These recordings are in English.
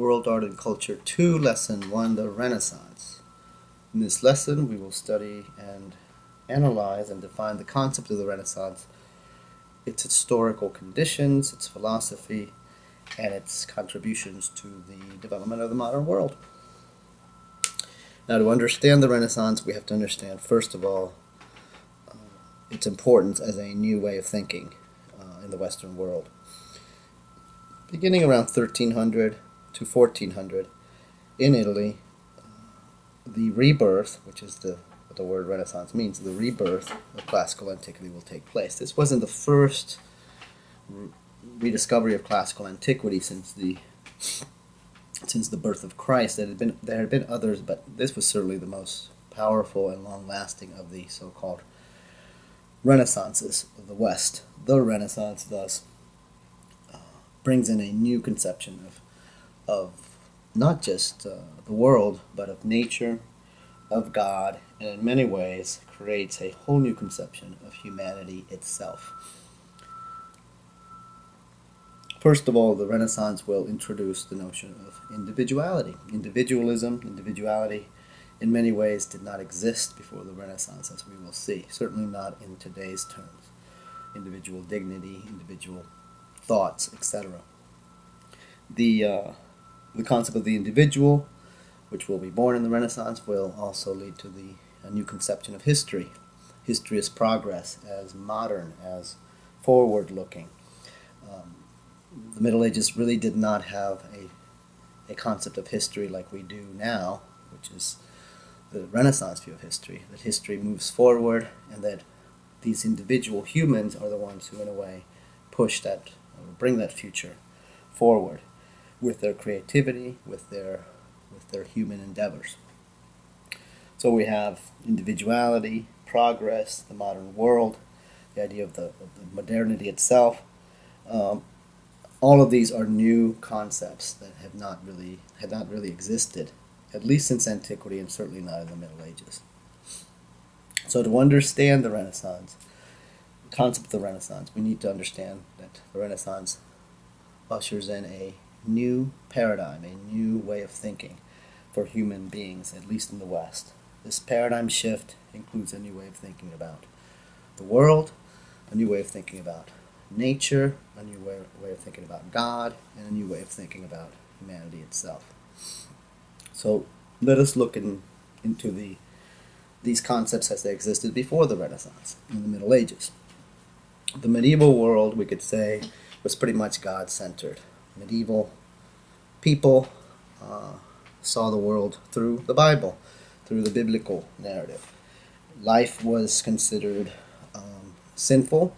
World Art and Culture 2, Lesson 1, the Renaissance. In this lesson, we will study and analyze and define the concept of the Renaissance, its historical conditions, its philosophy, and its contributions to the development of the modern world. Now, to understand the Renaissance, we have to understand, first of all, its importance as a new way of thinking in the Western world. Beginning around 1300 to 1400, in Italy, the rebirth, which is what the word Renaissance means, the rebirth of classical antiquity will take place. This wasn't the first rediscovery of classical antiquity since the birth of Christ. There had been others, but this was certainly the most powerful and long-lasting of the so-called Renaissances of the West. The Renaissance, thus, brings in a new conception of not just the world, but of nature, of God, and in many ways creates a whole new conception of humanity itself. First of all, the Renaissance will introduce the notion of individuality. Individuality, in many ways did not exist before the Renaissance, as we will see. Certainly not in today's terms. Individual dignity, individual thoughts, etc. The concept of the individual, which will be born in the Renaissance, will also lead to a new conception of history. History as progress, as modern, as forward-looking. The Middle Ages really did not have a concept of history like we do now, which is the Renaissance view of history, that history moves forward and that these individual humans are the ones who, in a way, push that, or bring that future forward with their creativity, with their human endeavors. So we have individuality, progress, the modern world, the idea of the modernity itself. All of these are new concepts that had not really existed, at least since antiquity, and certainly not in the Middle Ages. So to understand the Renaissance, the concept of the Renaissance, we need to understand that the Renaissance ushers in a new paradigm, a new way of thinking for human beings, at least in the West. This paradigm shift includes a new way of thinking about the world, a new way of thinking about nature, a new way of thinking about God, and a new way of thinking about humanity itself. So let us look into these concepts as they existed before the Renaissance, in the Middle Ages. The medieval world, we could say, was pretty much God-centered. Medieval people saw the world through the Bible, through the biblical narrative. Life was considered sinful.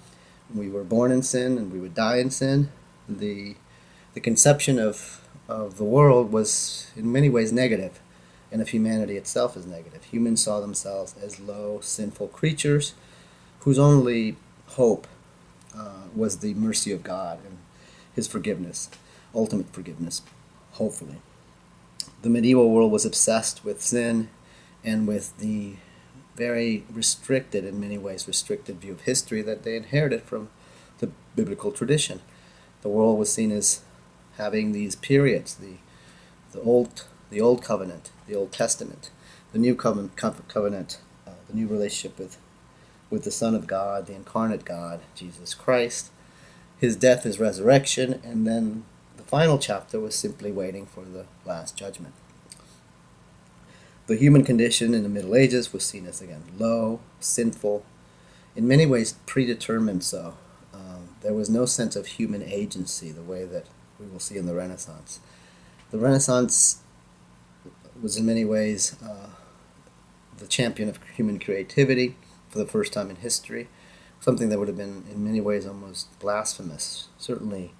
We were born in sin and we would die in sin. The conception of the world was in many ways negative, and of humanity itself as negative. Humans saw themselves as low, sinful creatures whose only hope was the mercy of God and His forgiveness, ultimate forgiveness, hopefully. The medieval world was obsessed with sin and with the very restricted, in many ways restricted view of history that they inherited from the biblical tradition. The world was seen as having these periods, the old covenant, the Old Testament, the new covenant, the new relationship with the Son of God, the incarnate God, Jesus Christ, His death, His resurrection, and then the final chapter was simply waiting for the last judgment. The human condition in the Middle Ages was seen as, again, low, sinful, in many ways predetermined so. There was no sense of human agency the way that we will see in the Renaissance. The Renaissance was in many ways the champion of human creativity for the first time in history, something that would have been in many ways almost blasphemous, certainly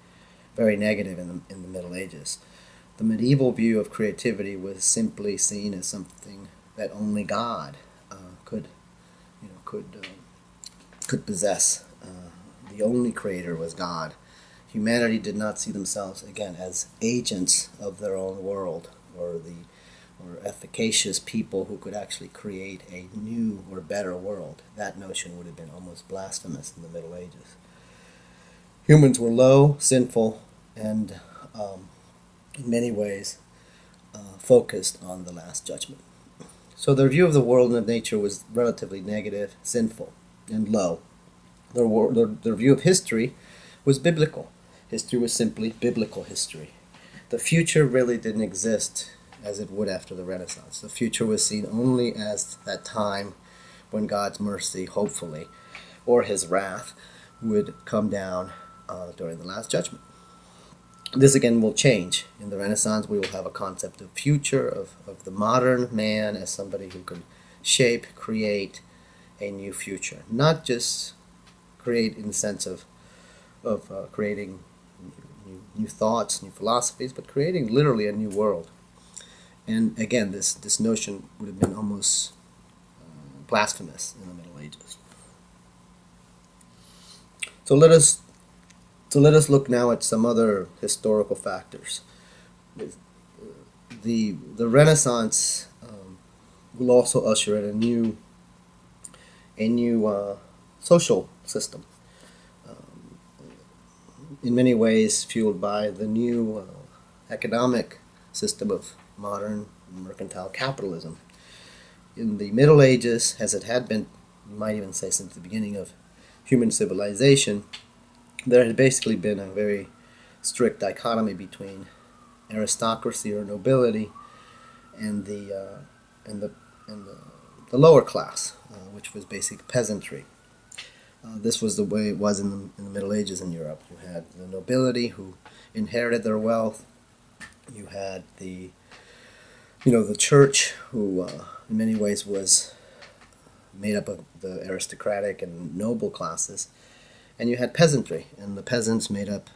very negative in the Middle Ages. The medieval view of creativity was simply seen as something that only God could possess. The only creator was God. Humanity did not see themselves, again, as agents of their own world, or efficacious people who could actually create a new or better world. That notion would have been almost blasphemous in the Middle Ages. Humans were low, sinful, and in many ways focused on the Last Judgment. So their view of the world and of nature was relatively negative, sinful, and low. Their view of history was biblical. History was simply biblical history. The future really didn't exist as it would after the Renaissance. The future was seen only as that time when God's mercy, hopefully, or his wrath, would come down during the Last Judgment. This again will change. In the Renaissance, we will have a concept of future, of the modern man as somebody who could shape, create a new future. Not just create in the sense of creating new thoughts, new philosophies, but creating literally a new world. And again, this notion would have been almost blasphemous in the Middle Ages. So let us look now at some other historical factors. The Renaissance will also usher in a new social system. In many ways, fueled by the new economic system of modern mercantile capitalism. In the Middle Ages, as it had been, you might even say since the beginning of human civilization, there had basically been a very strict dichotomy between aristocracy or nobility and the lower class, which was basic peasantry. This was the way it was in the Middle Ages in Europe. You had the nobility who inherited their wealth. You had the church, who in many ways was made up of the aristocratic and noble classes. And you had peasantry, and the peasants made up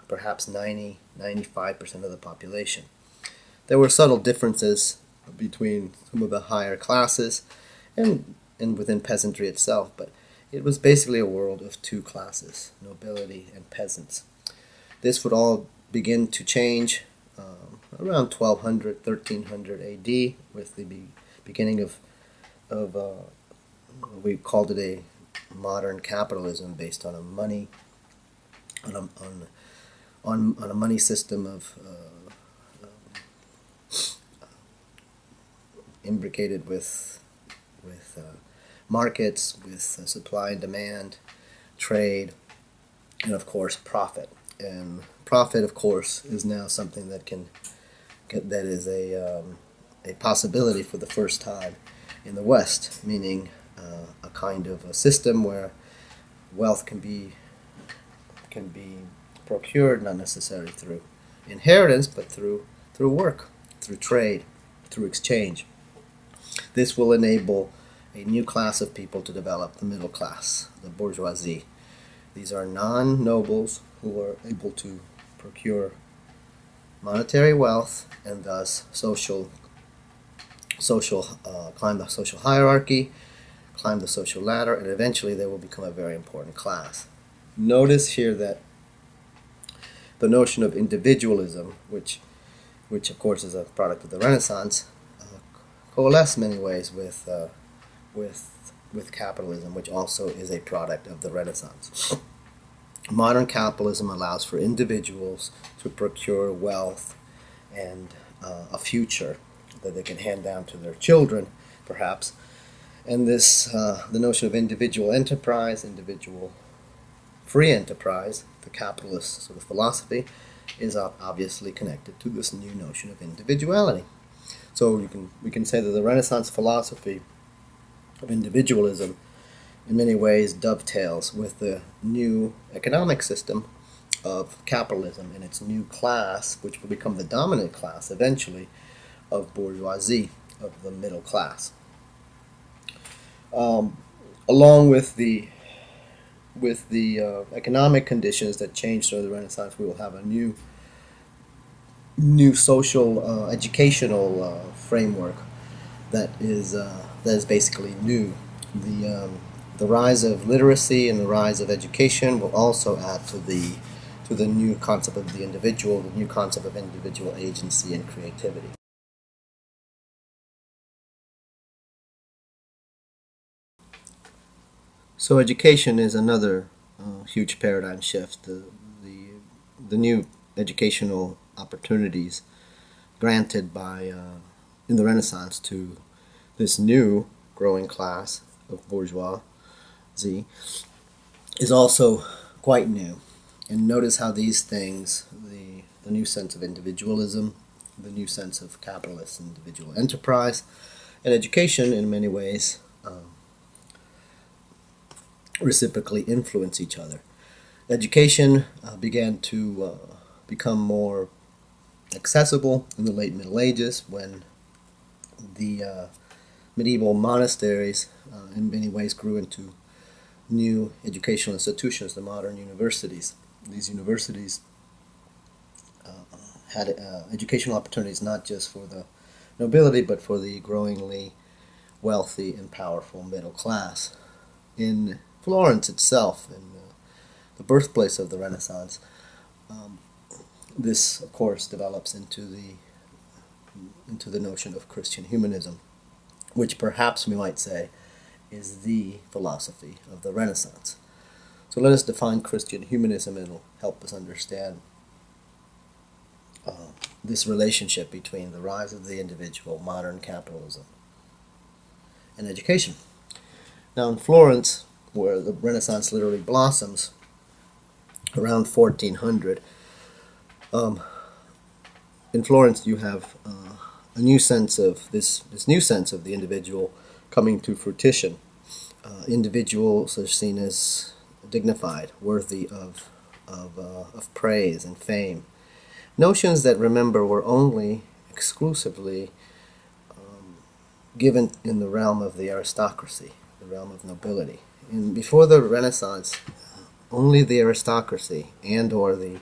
perhaps 95% of the population. There were subtle differences between some of the higher classes and within peasantry itself, but it was basically a world of two classes, nobility and peasants. This would all begin to change around 1200, 1300 AD with the beginning of we called it a modern capitalism based on a money on a money system of imbricated with markets, with supply and demand, trade, and of course profit. And profit, of course, is now something that is a possibility for the first time in the West, meaning a kind of a system where wealth can be procured, not necessarily through inheritance, but through work, through trade, through exchange. This will enable a new class of people to develop, the middle class, the bourgeoisie. These are non-nobles who are able to procure monetary wealth and thus climb the social hierarchy, climb the social ladder, and eventually they will become a very important class. Notice here that the notion of individualism, which of course is a product of the Renaissance, coalesced in many ways with capitalism, which also is a product of the Renaissance. Modern capitalism allows for individuals to procure wealth and a future that they can hand down to their children, perhaps. And this, the notion of individual enterprise, individual free enterprise, the capitalist sort of philosophy, is obviously connected to this new notion of individuality. So we can say that the Renaissance philosophy of individualism in many ways dovetails with the new economic system of capitalism and its new class, which will become the dominant class eventually of bourgeoisie, of the middle class. Along with the economic conditions that changed during the Renaissance, we will have a new social educational framework that is basically new. The rise of literacy and the rise of education will also add to the new concept of the individual, the new concept of individual agency and creativity. So education is another huge paradigm shift. The new educational opportunities granted by in the Renaissance to this new growing class of bourgeoisie is also quite new. And notice how these things, the new sense of individualism, the new sense of capitalist individual enterprise, and education in many ways reciprocally influence each other. Education began to become more accessible in the late Middle Ages when the medieval monasteries in many ways grew into new educational institutions, the modern universities. These universities had educational opportunities not just for the nobility but for the growingly wealthy and powerful middle class. In Florence itself, in the birthplace of the Renaissance, this of course develops into the notion of Christian humanism, which perhaps we might say is the philosophy of the Renaissance. So let us define Christian humanism, and it'll help us understand this relationship between the rise of the individual, modern capitalism, and education. Now in Florence, where the Renaissance literally blossoms, around 1400, in Florence you have a new sense of this new sense of the individual coming to fruition. Individuals are seen as dignified, worthy of praise and fame. Notions that, remember, were only exclusively given in the realm of the aristocracy, the realm of nobility. And before the Renaissance, only the aristocracy and or the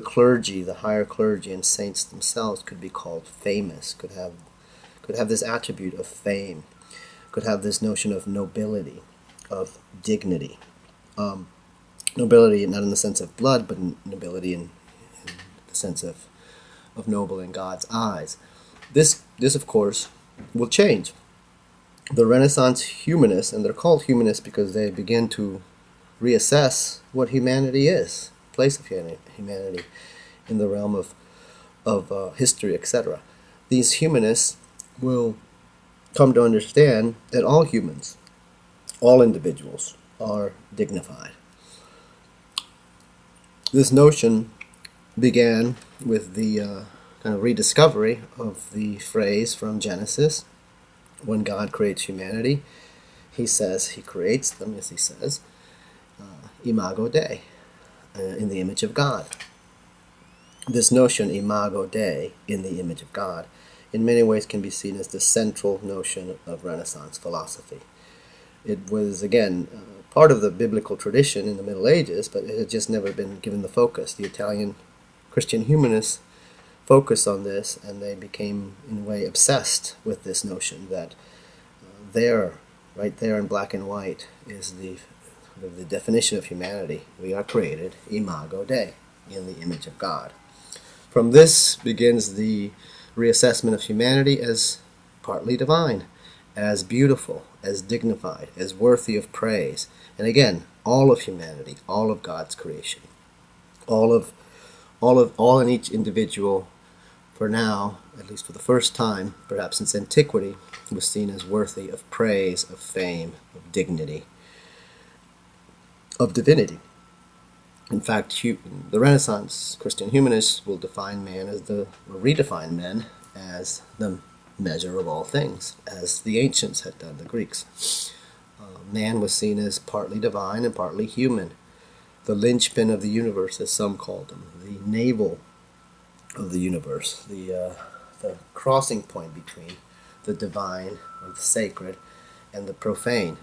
clergy, the higher clergy and saints themselves could be called famous, could have this attribute of fame, could have this notion of nobility, of dignity. Nobility not in the sense of blood, but nobility in the sense of noble in God's eyes. This of course will change. The Renaissance humanists, and they're called humanists because they begin to reassess what humanity is, place of humanity in the realm of history, etc. These humanists will come to understand that all humans, all individuals, are dignified. This notion began with the kind of rediscovery of the phrase from Genesis. When God creates humanity, he says he creates them, as he says, imago Dei, in the image of God. This notion, imago Dei, in the image of God, in many ways can be seen as the central notion of Renaissance philosophy. It was, again, part of the biblical tradition in the Middle Ages, but it had just never been given the focus. The Italian Christian humanists focused on this, and they became, in a way, obsessed with this notion that right there in black and white, is the definition of humanity. We are created imago Dei, in the image of God. From this begins the reassessment of humanity as partly divine, as beautiful, as dignified, as worthy of praise. And again, all of humanity, all of God's creation, all in each individual, for now, at least for the first time, perhaps since antiquity, was seen as worthy of praise, of fame, of dignity, of divinity. In fact, the Renaissance Christian humanists will redefine men as the measure of all things, as the ancients had done, the Greeks. Man was seen as partly divine and partly human, the linchpin of the universe, as some called him, the navel of the universe, the crossing point between the divine or the sacred and the profane.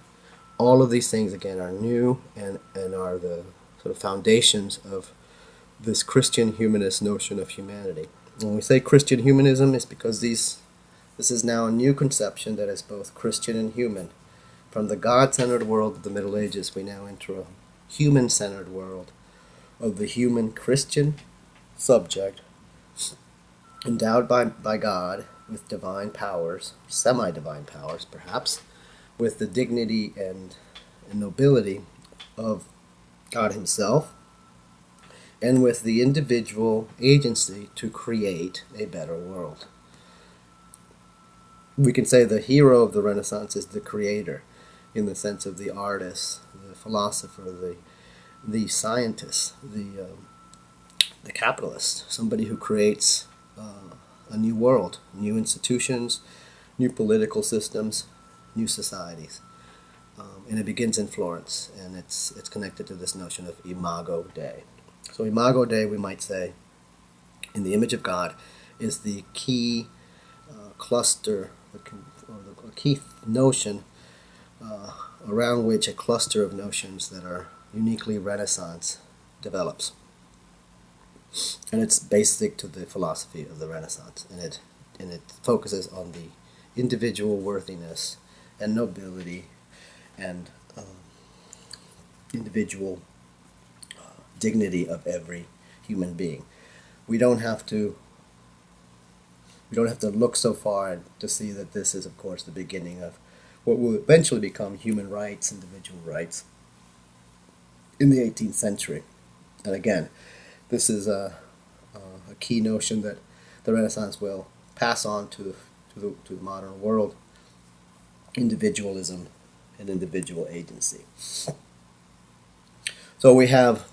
All of these things, again, are new and are the sort of foundations of this Christian humanist notion of humanity. When we say Christian humanism, it's because this is now a new conception that is both Christian and human. From the God-centered world of the Middle Ages, we now enter a human-centered world of the human Christian subject, endowed by God with divine powers, semi-divine powers perhaps, with the dignity and nobility of God himself, and with the individual agency to create a better world. We can say the hero of the Renaissance is the creator, in the sense of the artist, the philosopher, the scientist, the capitalist, somebody who creates a new world, new institutions, new political systems, new societies. And it begins in Florence, and it's connected to this notion of Imago Dei. So Imago Dei, we might say, in the image of God, is the key cluster, or the key notion around which a cluster of notions that are uniquely Renaissance develops. And it's basic to the philosophy of the Renaissance, and it focuses on the individual worthiness and nobility and individual dignity of every human being. We don't have to look so far to see that this is, of course, the beginning of what will eventually become human rights, individual rights, in the 18th century. And again, this is a key notion that the Renaissance will pass on to the modern world: individualism and individual agency. So we have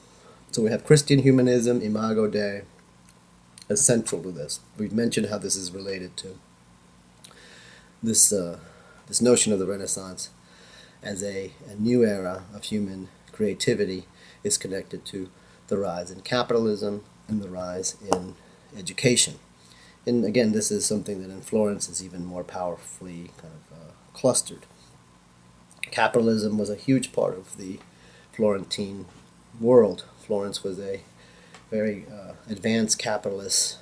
Christian humanism, Imago Dei, as central to this. We've mentioned how this is related to this notion of the Renaissance as a new era of human creativity is connected to the rise in capitalism and the rise in education. And again, this is something that in Florence is even more powerfully kind of clustered. Capitalism was a huge part of the Florentine world. Florence was a very advanced capitalist,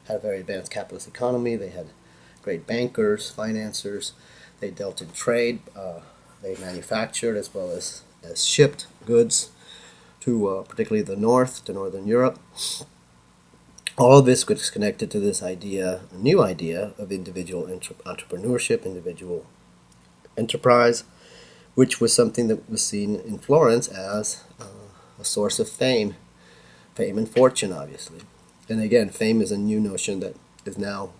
had a very advanced capitalist economy. They had great bankers, financiers. They dealt in trade. They manufactured as well as shipped goods to particularly the north, to Northern Europe. All of this was connected to this idea, a new idea of individual entrepreneurship, individual enterprise, which was something that was seen in Florence as a source of fame and fortune, obviously. And again, fame is a new notion that is now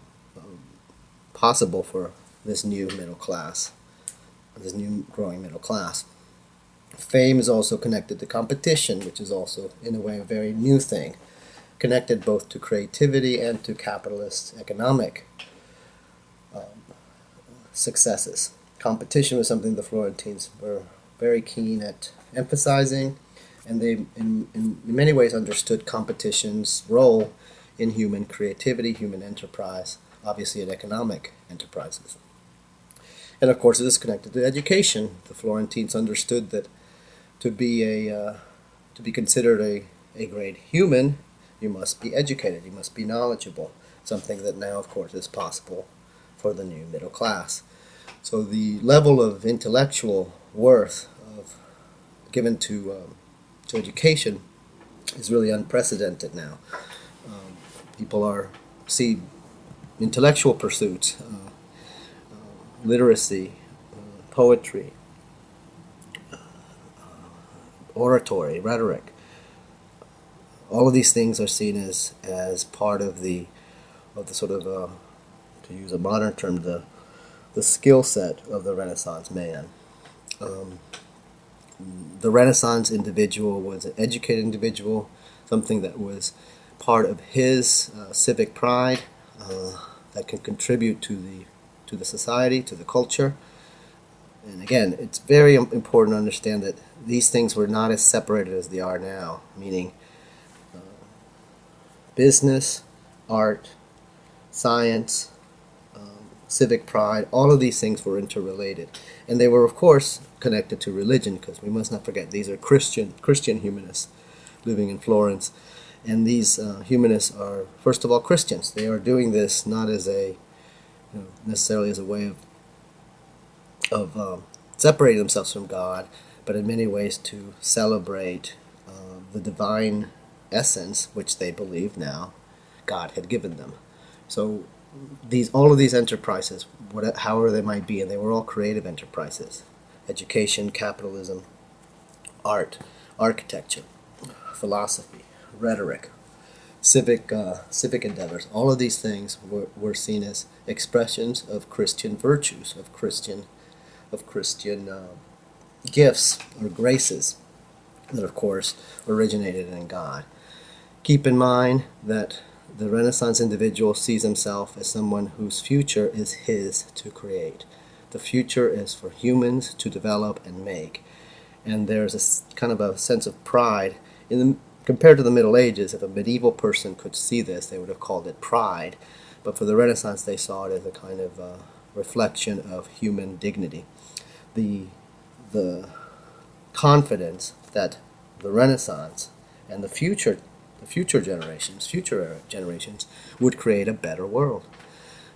possible for this new middle class, this new growing middle class. Fame is also connected to competition, which is also, in a way, a very new thing, connected both to creativity and to capitalist economic successes. Competition was something the Florentines were very keen at emphasizing, and they, in many ways, understood competition's role in human creativity, human enterprise, obviously in economic enterprises. And of course, it is connected to education. The Florentines understood that to be considered a great human, you must be educated, you must be knowledgeable, something that now, of course, is possible for the new middle class. So the level of intellectual worth given to education is really unprecedented now. People see intellectual pursuits, literacy, poetry, oratory, rhetoric. All of these things are seen as part of the sort of, to use a modern term, the skill set of the Renaissance man. The Renaissance individual was an educated individual, something that was part of his civic pride, that can contribute to the society, to the culture. And again, it's very important to understand that these things were not as separated as they are now, meaning business, art, science, civic pride, all of these things were interrelated. And they were, of course, connected to religion, because we must not forget these are Christian humanists living in Florence. And these humanists are, first of all, Christians. They are doing this not as necessarily as a way of separating themselves from God, but in many ways to celebrate the divine essence which they believe now God had given them. So all of these enterprises, however they might be, and they were all creative enterprises: education, capitalism, art, architecture, philosophy, rhetoric, civic endeavors. All of these things were seen as expressions of Christian virtues, of Christian gifts or graces that, of course, originated in God. Keep in mind that the Renaissance individual sees himself as someone whose future is his to create. The future is for humans to develop and make. And there's a kind of a sense of pride compared to the Middle Ages. If a medieval person could see this, they would have called it pride. But for the Renaissance, they saw it as a kind of reflection of human dignity. The confidence that the Renaissance and the future generations would create a better world,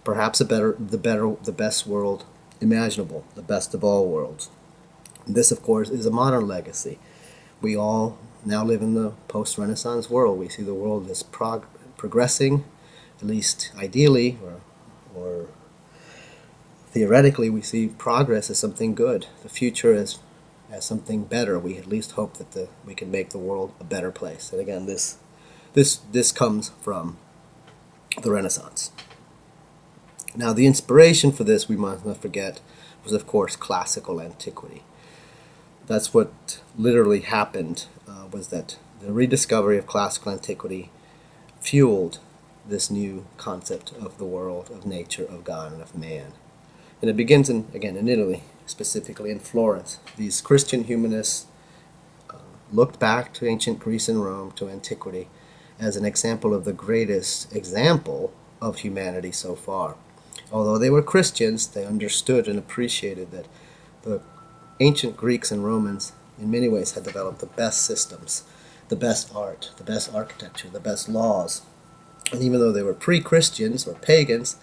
perhaps the best world imaginable, the best of all worlds. This, of course, is a modern legacy. We all now live in the post-Renaissance world. We see the world as progressing, at least ideally, or theoretically, we see progress as something good. The future as something better. We at least hope that we can make the world a better place. And again, this comes from the Renaissance. Now, the inspiration for this, we must not forget, was of course classical antiquity. That's what literally happened, was that the rediscovery of classical antiquity fueled this new concept of the world, of nature, of God, and of man. And it begins, in Italy, specifically in Florence. These Christian humanists looked back to ancient Greece and Rome, to antiquity, as an example of the greatest example of humanity so far. Although they were Christians, they understood and appreciated that the ancient Greeks and Romans in many ways had developed the best systems, the best art, the best architecture, the best laws. And even though they were pre-Christians or pagans,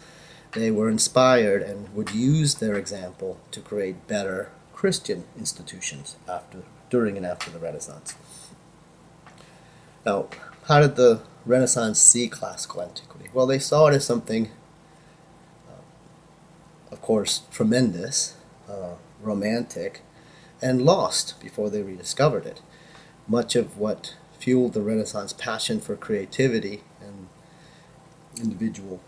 they were inspired and would use their example to create better Christian institutions during and after the Renaissance. Now, how did the Renaissance see classical antiquity? Well, they saw it as something, of course, tremendous, romantic, and lost before they rediscovered it. Much of what fueled the Renaissance passion for creativity and individual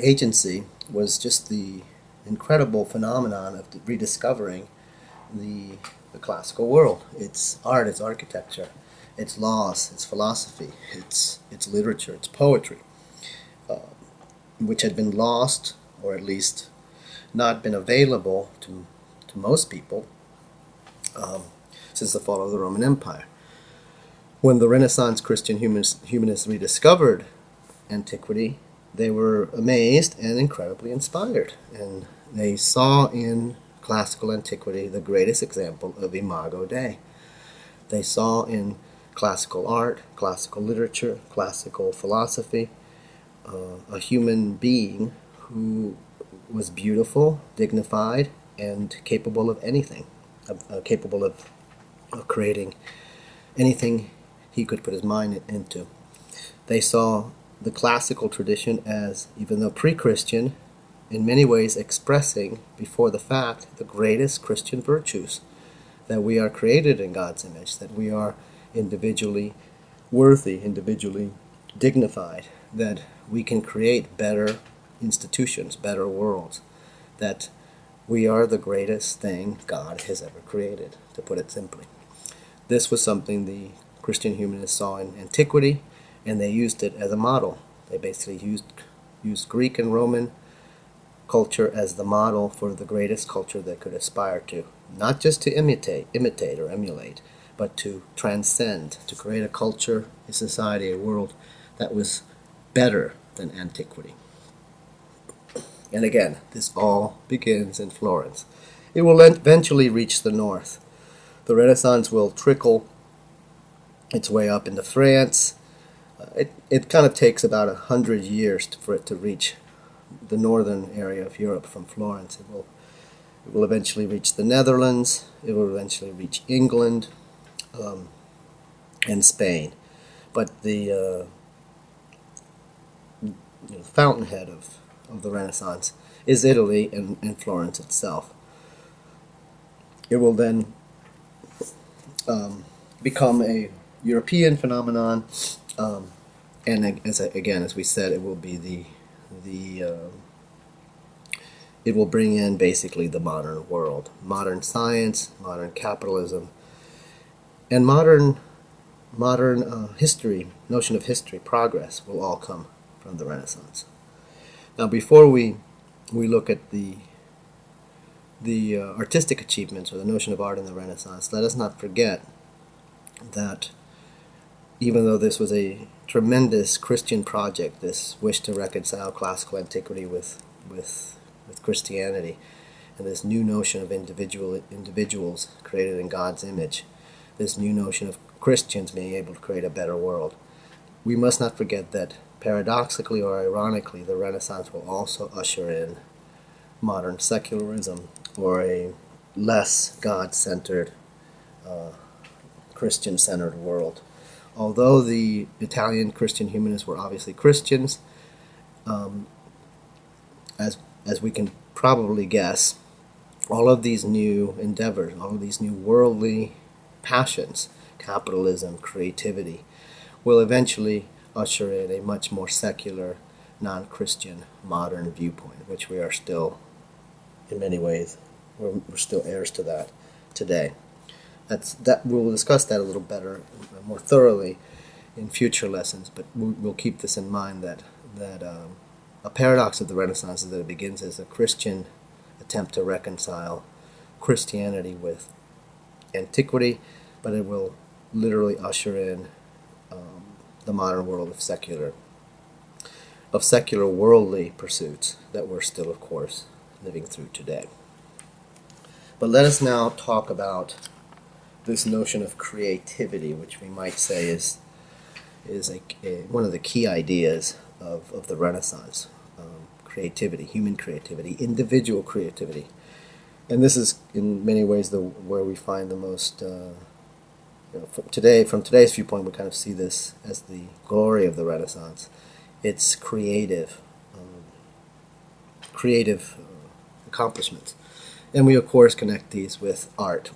agency was just the incredible phenomenon of rediscovering the classical world, its art, its architecture, its laws, its philosophy, its literature, its poetry, which had been lost, or at least not been available to most people since the fall of the Roman Empire. When the Renaissance Christian humanists rediscovered antiquity, they were amazed and incredibly inspired, and they saw in classical antiquity the greatest example of Imago Dei. They saw in classical art, classical literature, classical philosophy, a human being who was beautiful, dignified, and capable of anything, capable of creating anything he could put his mind into. They saw the classical tradition as, even though pre-Christian, in many ways expressing before the fact the greatest Christian virtues, that we are created in God's image, that we are individually worthy, individually dignified, that we can create better institutions, better worlds, that we are the greatest thing God has ever created, to put it simply. This was something the Christian humanists saw in antiquity, and they used it as a model. They basically used Greek and Roman culture as the model for the greatest culture they could aspire to. Not just to imitate or emulate, but to transcend, to create a culture, a society, a world that was better than antiquity. And again, this all begins in Florence. It will eventually reach the north. The Renaissance will trickle its way up into France. It kind of takes about 100 years for it to reach the northern area of Europe from Florence. It will eventually reach the Netherlands. It will eventually reach England and Spain. But the fountainhead of the Renaissance is Italy and Florence itself. It will then become a European phenomenon, and as we said, it will be it will bring in basically the modern world, modern science, modern capitalism, and modern history, notion of history, progress will all come from the Renaissance. Now, before we look at the artistic achievements or the notion of art in the Renaissance, let us not forget that even though this was a tremendous Christian project, this wish to reconcile classical antiquity with Christianity, and this new notion of individuals created in God's image, this new notion of Christians being able to create a better world, we must not forget that paradoxically or ironically, the Renaissance will also usher in modern secularism, or a less God-centered, Christian-centered world. Although the Italian Christian humanists were obviously Christians, as we can probably guess, all of these new endeavors, all of these new worldly passions, capitalism, creativity, will eventually usher in a much more secular, non-Christian, modern viewpoint, which we are still, in many ways, we're still heirs to that today. We'll discuss that a little better, more thoroughly in future lessons, but we'll keep this in mind that a paradox of the Renaissance is that it begins as a Christian attempt to reconcile Christianity with antiquity, but it will literally usher in the modern world of secular worldly pursuits that we're still, of course, living through today. But let us now talk about this notion of creativity, which we might say is one of the key ideas of the Renaissance. Creativity, human creativity, individual creativity. And this is in many ways where we find the most, from today's viewpoint, we kind of see this as the glory of the Renaissance. It's creative accomplishments. And we, of course, connect these with art.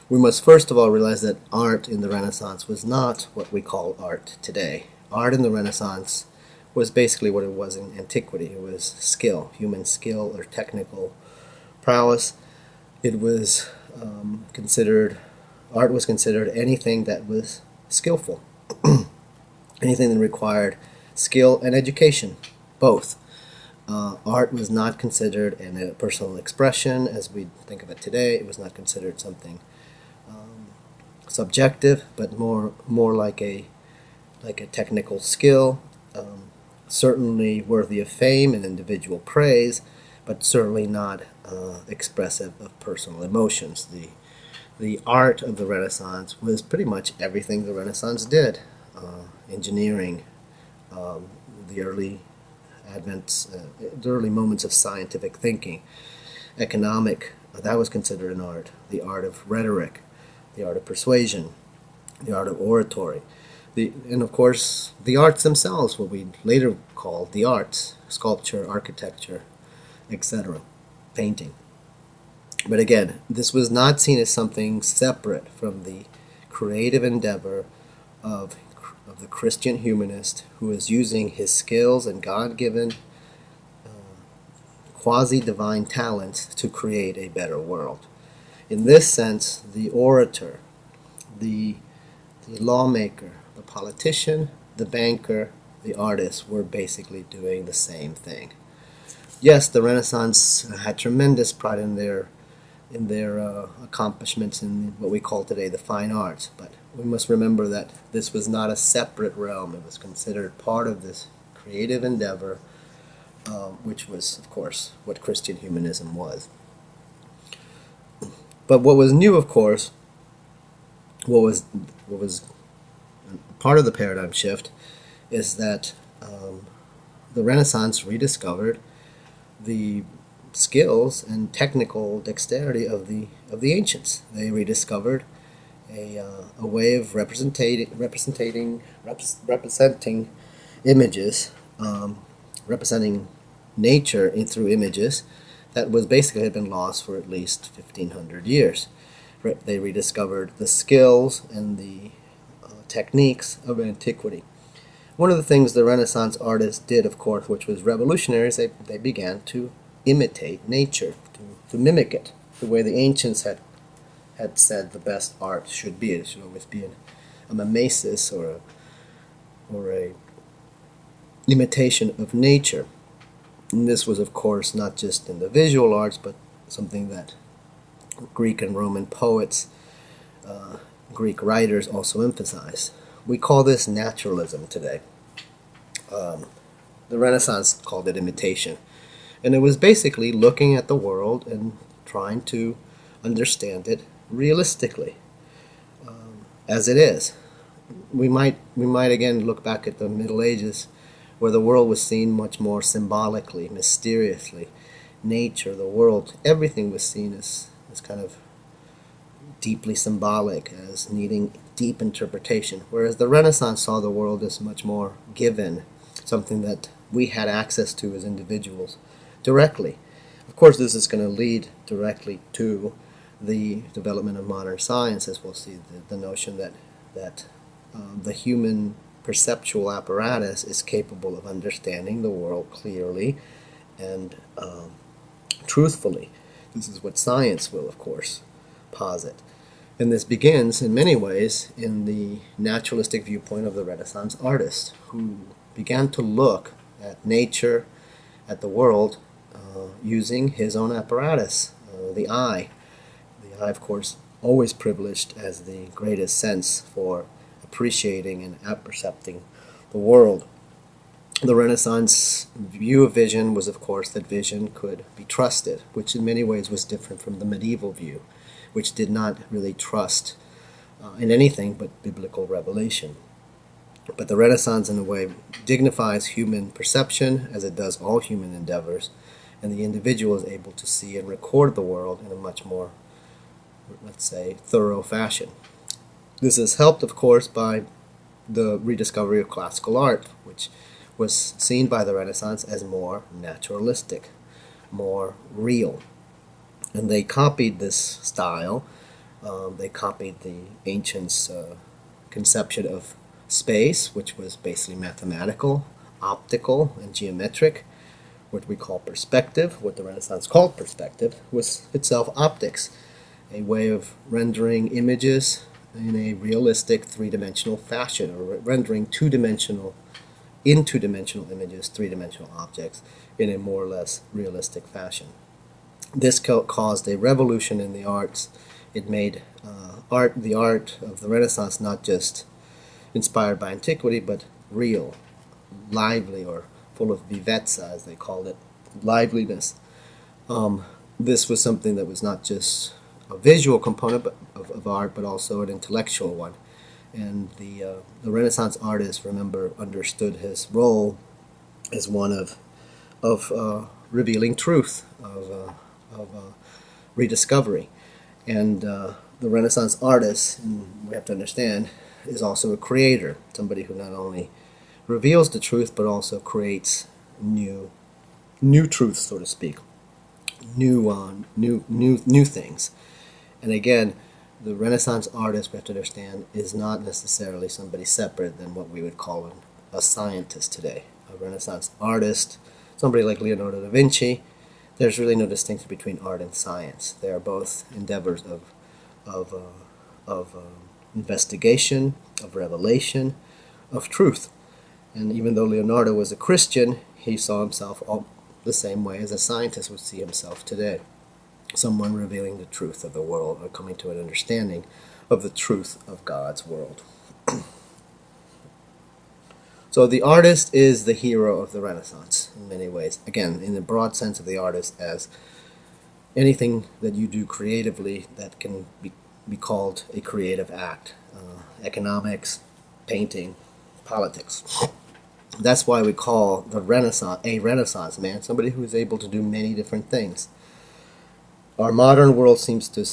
We must first of all realize that art in the Renaissance was not what we call art today. Art in the Renaissance was basically what it was in antiquity. It was skill, human skill or technical prowess. It was art was considered anything that was skillful, anything that required skill and education, both. Art was not considered a personal expression as we think of it today. It was not considered something subjective, but more like a technical skill, certainly worthy of fame and individual praise, but certainly not expressive of personal emotions. The art of the Renaissance was pretty much everything the Renaissance did. Engineering, the early moments of scientific thinking, economic, that was considered an art. The art of rhetoric, the art of persuasion, the art of oratory, and of course the arts themselves, what we later called the arts, sculpture, architecture, etc., painting. But again, this was not seen as something separate from the creative endeavor of the Christian humanist who is using his skills and God-given quasi-divine talents to create a better world. In this sense, the orator, the lawmaker, the politician, the banker, the artist were basically doing the same thing. Yes, the Renaissance had tremendous pride in their accomplishments in what we call today the fine arts, but we must remember that this was not a separate realm. It was considered part of this creative endeavor, which was, of course, what Christian humanism was. But what was new, of course, what was part of the paradigm shift, is that the Renaissance rediscovered the skills and technical dexterity of the ancients. They rediscovered a way of representing images, representing nature through images that was basically had been lost for at least 1,500 years. They rediscovered the skills and the techniques of antiquity. One of the things the Renaissance artists did, of course, which was revolutionary, is they began to imitate nature, to mimic it, the way the ancients had said the best art should be. It should always be a mimesis or a imitation of nature. And this was, of course, not just in the visual arts, but something that Greek and Roman poets, Greek writers also emphasized. We call this naturalism today. The Renaissance called it imitation. And it was basically looking at the world and trying to understand it realistically, as it is. We might again look back at the Middle Ages, where the world was seen much more symbolically, mysteriously. Nature, the world, everything was seen as kind of deeply symbolic, as needing deep interpretation, whereas the Renaissance saw the world as much more given, something that we had access to as individuals directly. Of course, this is going to lead directly to the development of modern science, as we'll see, the notion that the human perceptual apparatus is capable of understanding the world clearly and truthfully. This is what science will, of course, posit. And this begins, in many ways, in the naturalistic viewpoint of the Renaissance artist, who began to look at nature, at the world, using his own apparatus, the eye. The eye, of course, always privileged as the greatest sense for appreciating and appercepting the world. The Renaissance view of vision was, of course, that vision could be trusted, which in many ways was different from the medieval view, which did not really trust in anything but biblical revelation. But the Renaissance, in a way, dignifies human perception, as it does all human endeavors, and the individual is able to see and record the world in a much more, let's say, thorough fashion. This is helped, of course, by the rediscovery of classical art, which was seen by the Renaissance as more naturalistic, more real. And they copied this style. They copied the ancients' conception of space, which was basically mathematical, optical, and geometric. What we call perspective, what the Renaissance called perspective, was itself optics, a way of rendering images in a realistic three-dimensional fashion, or rendering two-dimensional images, three-dimensional objects, in a more or less realistic fashion. This caused a revolution in the arts. It made the art of the Renaissance not just inspired by antiquity, but real, lively, or full of vivezza, as they called it, liveliness. This was something that was not just a visual component of art, but also an intellectual one. And the Renaissance artist, remember, understood his role as one of revealing truth, of rediscovery. And the Renaissance artist, and we have to understand, is also a creator, somebody who not only reveals the truth, but also creates new truths, so to speak, new things. And again, the Renaissance artist, we have to understand, is not necessarily somebody separate than what we would call a scientist today. A Renaissance artist, somebody like Leonardo da Vinci, there's really no distinction between art and science. They are both endeavors of investigation, of revelation, of truth. And even though Leonardo was a Christian, he saw himself the same way as a scientist would see himself today. Someone revealing the truth of the world, or coming to an understanding of the truth of God's world. So the artist is the hero of the Renaissance in many ways. Again, in the broad sense of the artist as anything that you do creatively that can be called a creative act. Economics, painting, politics. That's why we call the Renaissance a Renaissance man, somebody who is able to do many different things. Our modern world seems to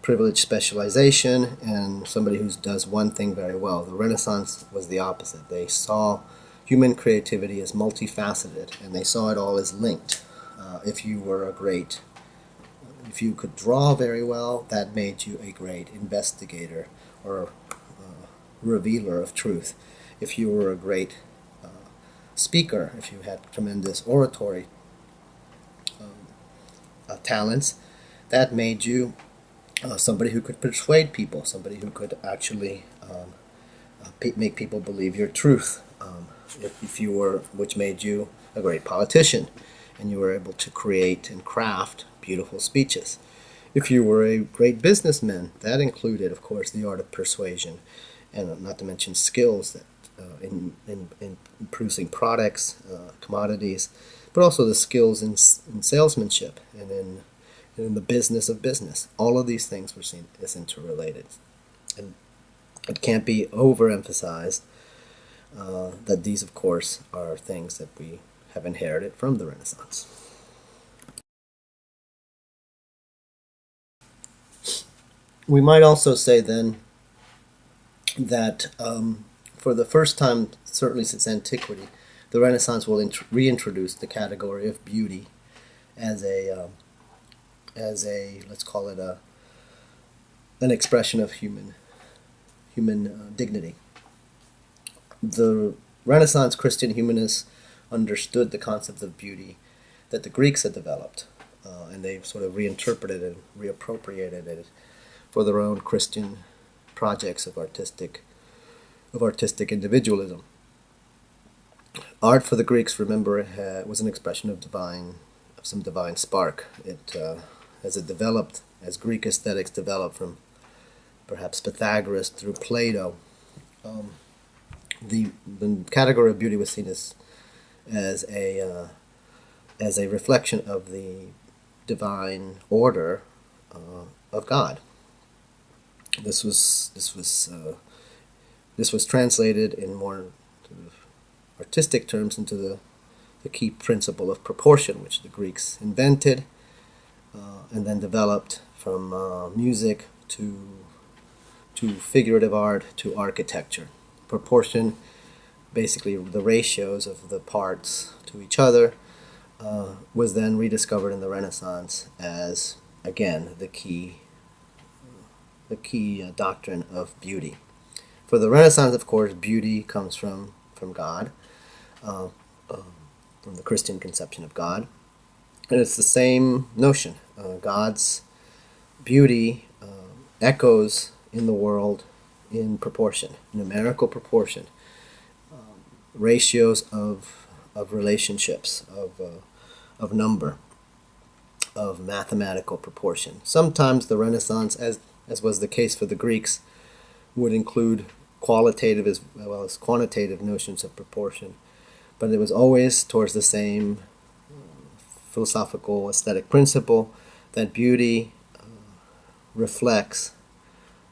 privilege specialization and somebody who does one thing very well. The Renaissance was the opposite. They saw human creativity as multifaceted, and they saw it all as linked. If you were a great If you could draw very well, that made you a great investigator or revealer of truth. If you were a great speaker, if you had tremendous oratory talents, that made you somebody who could persuade people, somebody who could actually make people believe your truth. If you were, which made you a great politician, and you were able to create and craft beautiful speeches. If you were a great businessman, that included, of course, the art of persuasion, and not to mention skills that in producing products, commodities, but also the skills in salesmanship and in the business of business. All of these things were seen as interrelated. And it can't be overemphasized that these, of course, are things that we have inherited from the Renaissance. We might also say then that for the first time, certainly since antiquity, the Renaissance will reintroduce the category of beauty as a let's call it an expression of human dignity. The Renaissance Christian humanists understood the concept of beauty that the Greeks had developed, and they sort of reinterpreted and reappropriated it for their own Christian projects of artistic individualism. Art for the Greeks, remember, was an expression of some divine spark. As Greek aesthetics developed from perhaps Pythagoras through Plato, the category of beauty was seen as a reflection of the divine order of God. This was translated in more sort of artistic terms into the key principle of proportion, which the Greeks invented and then developed from music to figurative art to architecture. Proportion, basically the ratios of the parts to each other, was then rediscovered in the Renaissance as, again, the key doctrine of beauty. For the Renaissance, of course, beauty comes from God, from the Christian conception of God, and it's the same notion. God's beauty echoes in the world in proportion, numerical proportion, ratios of relationships, of number, of mathematical proportion. Sometimes the Renaissance, as was the case for the Greeks, would include qualitative as well as quantitative notions of proportion, but it was always towards the same philosophical aesthetic principle that beauty reflects,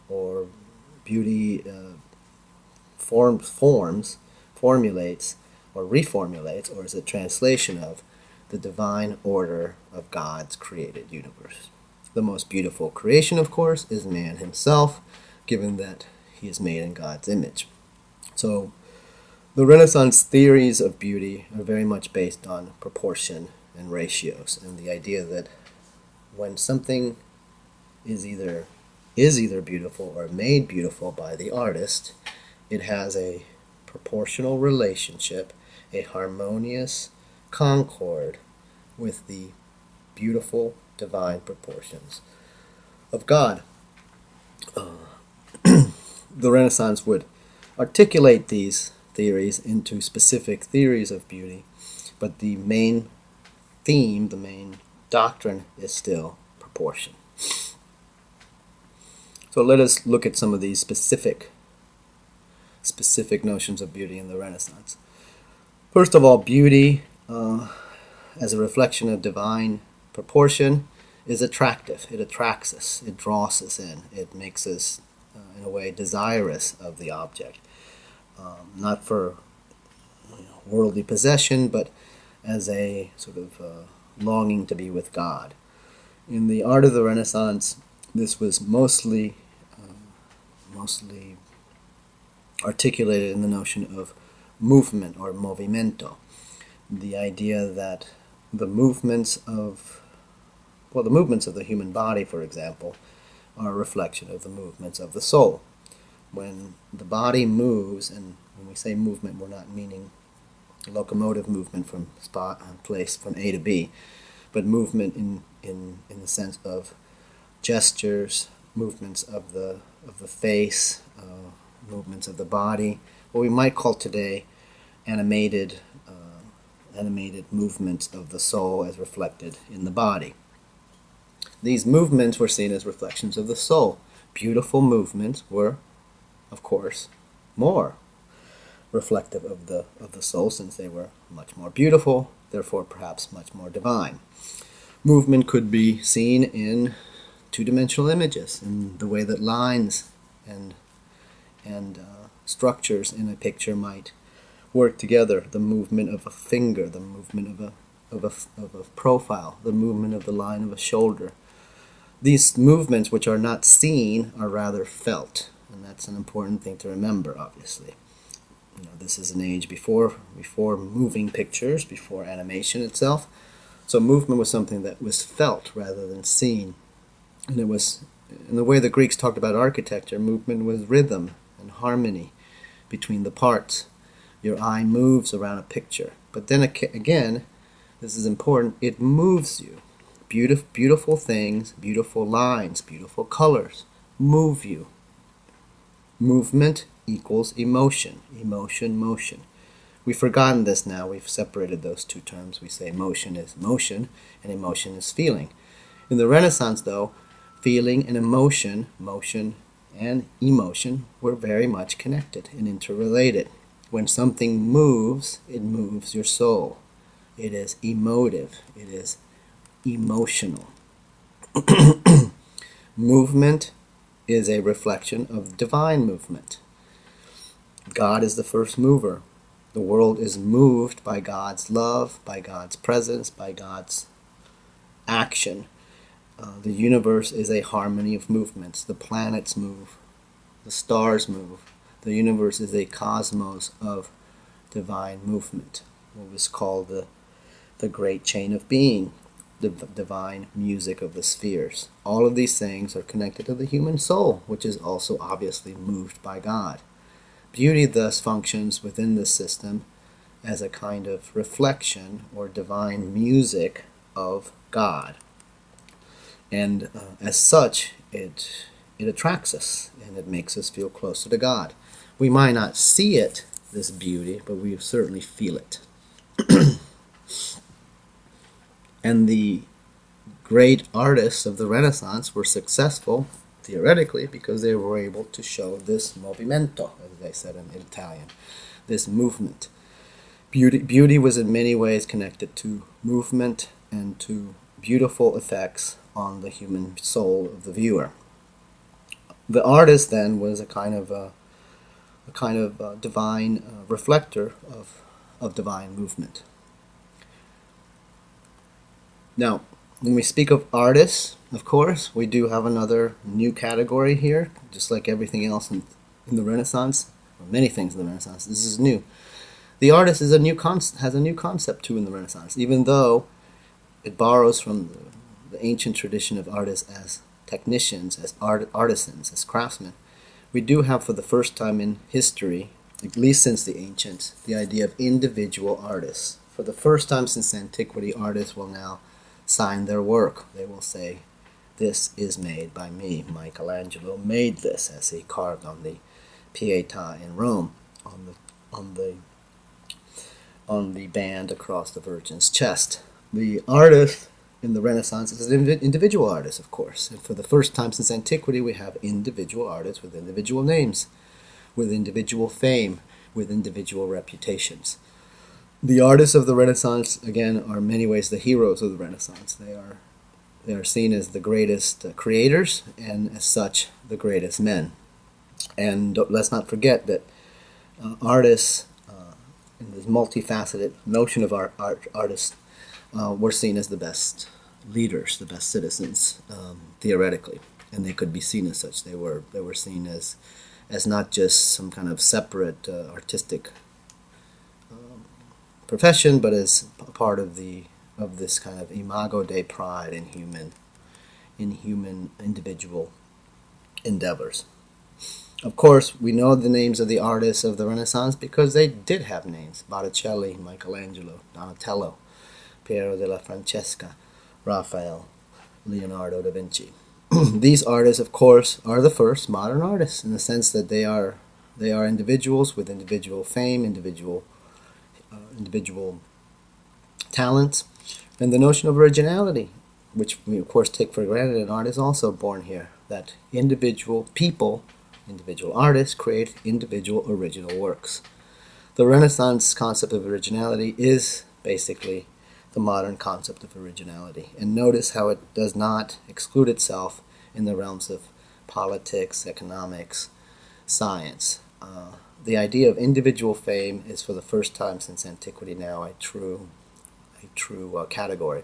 or beauty formulates, or reformulates, or is a translation of the divine order of God's created universe. The most beautiful creation, of course, is man himself, given that he is made in God's image. So the Renaissance theories of beauty are very much based on proportion and ratios, and the idea that when something is either beautiful or made beautiful by the artist, it has a proportional relationship, a harmonious concord with the beautiful divine proportions of God. The Renaissance would articulate these theories into specific theories of beauty, but the main theme, the main doctrine, is still proportion. So let us look at some of these specific notions of beauty in the Renaissance. First of all, beauty as a reflection of divine proportion is attractive. It attracts us. It draws us in. It makes us, in a way, desirous of the object. Not for worldly possession, but as a sort of longing to be with God. In the art of the Renaissance, this was mostly articulated in the notion of movement or movimento, the idea that the movements of Well, the movements of the human body, for example, are a reflection of the movements of the soul. When the body moves, and when we say movement, we're not meaning locomotive movement from spot and place from A to B, but movement in the sense of gestures, movements of the face, movements of the body, what we might call today animated movements of the soul as reflected in the body. These movements were seen as reflections of the soul. Beautiful movements were, of course, more reflective of the soul, since they were much more beautiful, therefore perhaps much more divine. Movement could be seen in two-dimensional images, in the way that lines and structures in a picture might work together. The movement of a finger, the movement of a profile, the movement of the line of a shoulder. These movements, which are not seen, are rather felt, and that's an important thing to remember, obviously. This is an age before moving pictures, before animation itself. So movement was something that was felt rather than seen. And it was, in the way the Greeks talked about architecture, movement was rhythm and harmony between the parts. Your eye moves around a picture. But then again, this is important, it moves you. Beautiful things, beautiful lines, beautiful colors move you. Movement equals emotion. Emotion, motion. We've forgotten this now. We've separated those two terms. We say motion is motion and emotion is feeling. In the Renaissance, though, feeling and emotion, motion and emotion, were very much connected and interrelated. When something moves, it moves your soul. It is emotive. It is emotional. Movement is a reflection of divine movement. God is the first mover. The world is moved by God's love, by God's presence, by God's action. The universe is a harmony of movements. The planets move. The stars move. The universe is a cosmos of divine movement. What was called the great chain of being, the divine music of the spheres. All of these things are connected to the human soul, which is also obviously moved by God. Beauty thus functions within this system as a kind of reflection or divine music of God. And as such, it attracts us and it makes us feel closer to God. We might not see it, this beauty, but we certainly feel it. And the great artists of the Renaissance were successful, theoretically, because they were able to show this movimento, as they said in Italian, this movement. Beauty was in many ways connected to movement and to beautiful effects on the human soul of the viewer. The artist then was a kind of divine reflector of divine movement. Now, when we speak of artists, of course, we do have another new category here, just like everything else in the Renaissance, or many things in the Renaissance. This is new. The artist is has a new concept too in the Renaissance, even though it borrows from the ancient tradition of artists as technicians, as artisans, as craftsmen. We do have, for the first time in history, at least since the ancients, the idea of individual artists. For the first time since antiquity, artists will now sign their work. They will say, "This is made by me. Michelangelo made this," as he carved on the Pietà in Rome, on the band across the Virgin's chest. The artist in the Renaissance is an individual artist, of course. And for the first time since antiquity, we have individual artists with individual names, with individual fame, with individual reputations. The artists of the Renaissance, again, are in many ways the heroes of the Renaissance. They are seen as the greatest creators, and as such, the greatest men. And let's not forget that artists, in this multifaceted notion of artists, were seen as the best leaders, the best citizens, theoretically, and they could be seen as such. They were seen as not just some kind of separate artistic profession, but as part of this kind of imago Dei pride in human in human individual endeavors. Of course, we know the names of the artists of the Renaissance because they did have names: Botticelli, Michelangelo, Donatello, Piero della Francesca, Raphael, Leonardo da Vinci. These artists, of course, are the first modern artists in the sense that they are individuals with individual fame, individual talents, and the notion of originality, which we of course take for granted in art, is also born here. That individual people, individual artists, create individual original works. The Renaissance concept of originality is basically the modern concept of originality. And notice how it does not exclude itself in the realms of politics, economics, science. The idea of individual fame is for the first time since antiquity now a true category.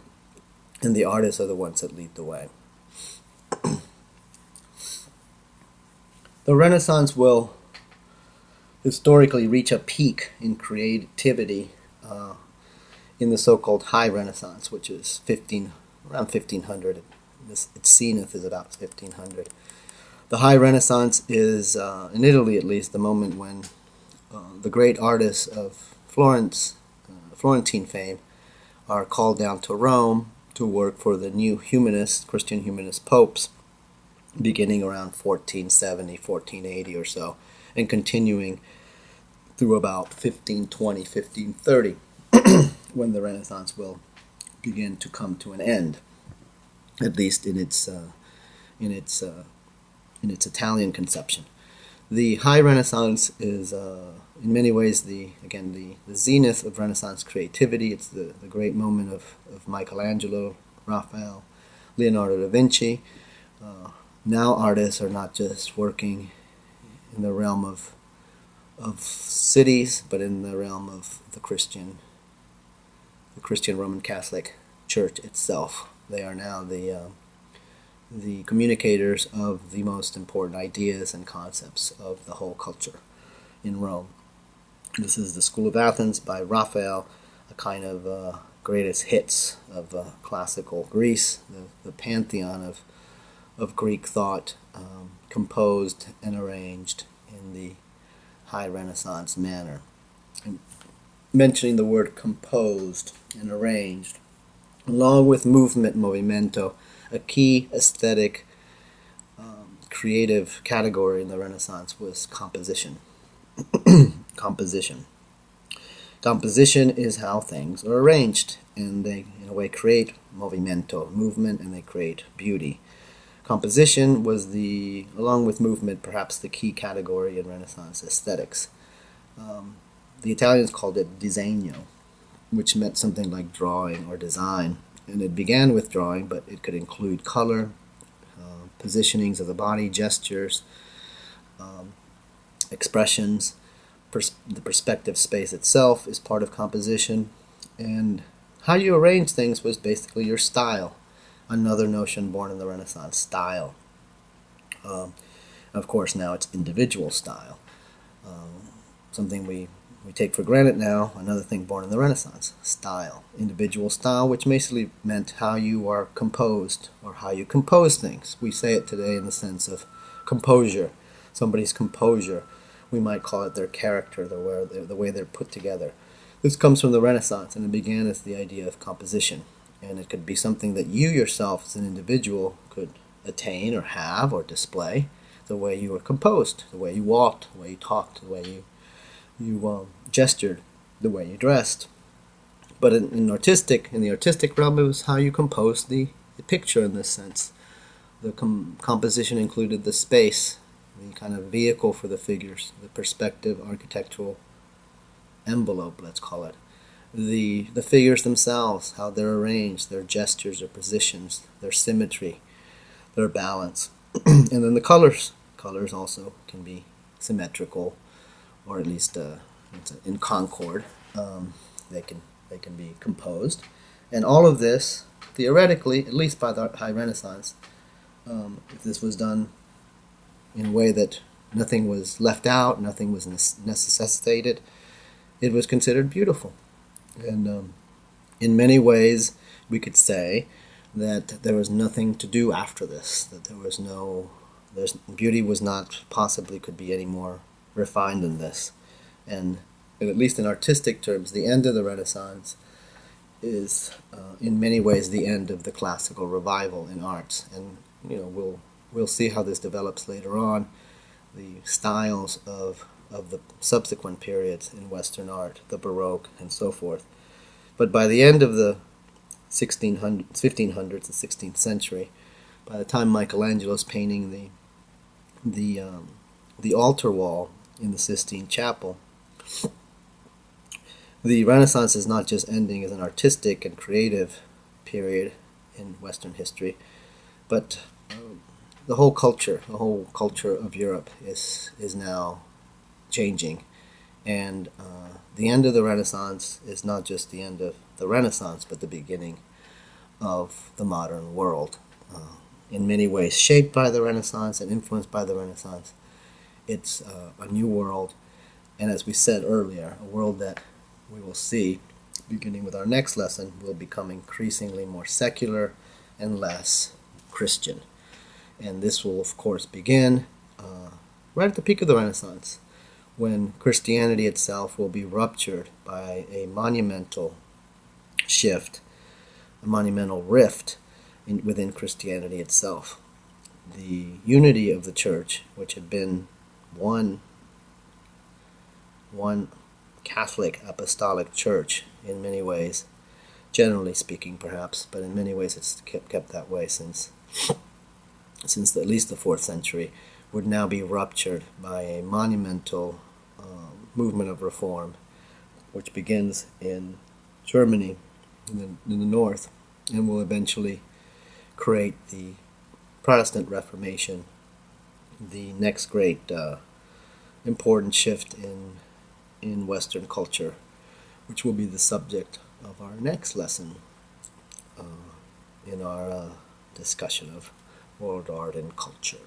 And the artists are the ones that lead the way. The Renaissance will historically reach a peak in creativity in the so-called High Renaissance, which is around 1500. Its zenith is about 1500. The High Renaissance is, in Italy at least, the moment when the great artists of Florentine fame, are called down to Rome to work for the new Christian humanist popes, beginning around 1470, 1480 or so, and continuing through about 1520, 1530, when the Renaissance will begin to come to an end, at least in its Italian conception. The High Renaissance is, in many ways, the zenith of Renaissance creativity. It's the great moment of Michelangelo, Raphael, Leonardo da Vinci. Now artists are not just working in the realm of cities, but in the realm of the Christian Roman Catholic Church itself. They are now the communicators of the most important ideas and concepts of the whole culture in Rome. This is the School of Athens by Raphael, a kind of greatest hits of classical Greece, the pantheon of Greek thought, composed and arranged in the High Renaissance manner. And mentioning the word composed and arranged, along with movement, movimento, a key aesthetic creative category in the Renaissance was composition. Composition is how things are arranged, and they, in a way, create movimento, movement, and they create beauty. Composition was, along with movement, perhaps the key category in Renaissance aesthetics. The Italians called it disegno, which meant something like drawing or design. And it began with drawing, but it could include color, positionings of the body, gestures, expressions. The perspective space itself is part of composition. And how you arrange things was basically your style. Another notion born in the Renaissance, style. Of course, now it's individual style. Something we take for granted now, another thing born in the Renaissance, style. Individual style, which basically meant how you are composed or how you compose things. We say it today in the sense of composure. Somebody's composure. We might call it their character, the way they're put together. This comes from the Renaissance, and it began as the idea of composition. And it could be something that you yourself as an individual could attain or have or display, the way you were composed, the way you walked, the way you talked, the way you gestured, the way you dressed. But in the artistic realm, it was how you composed the picture in this sense. The composition included the space, the kind of vehicle for the figures, the perspective, architectural envelope, let's call it. The figures themselves, how they're arranged, their gestures, their positions, their symmetry, their balance. And then the colors. Colors also can be symmetrical, or at least in concord. They can be composed. And all of this, theoretically, at least by the High Renaissance, if this was done in a way that nothing was left out, nothing was necessitated, it was considered beautiful. And in many ways, we could say that there was nothing to do after this, that beauty was not possibly could be any more refined than this. And at least in artistic terms, the end of the Renaissance is in many ways the end of the classical revival in arts. And we'll see how this develops later on, the styles of the subsequent periods in Western art, the Baroque and so forth. But by the end of the 1500s and 16th century, by the time Michelangelo's painting the altar wall in the Sistine Chapel, the Renaissance is not just ending as an artistic and creative period in Western history, but the whole culture of Europe is now changing. And the end of the Renaissance is not just the end of the Renaissance, but the beginning of the modern world. In many ways shaped by the Renaissance and influenced by the Renaissance. It's a new world, and as we said earlier, a world that we will see, beginning with our next lesson, will become increasingly more secular and less Christian. And this will, of course, begin right at the peak of the Renaissance, when Christianity itself will be ruptured by a monumental shift, a monumental rift within Christianity itself. The unity of the church, which had been one Catholic apostolic church in many ways, generally speaking perhaps, but in many ways it's kept that way since at least the 4th century, would now be ruptured by a monumental movement of reform, which begins in Germany, in the north, and will eventually create the Protestant Reformation, the next great important shift in Western culture, which will be the subject of our next lesson in our discussion of world art and culture.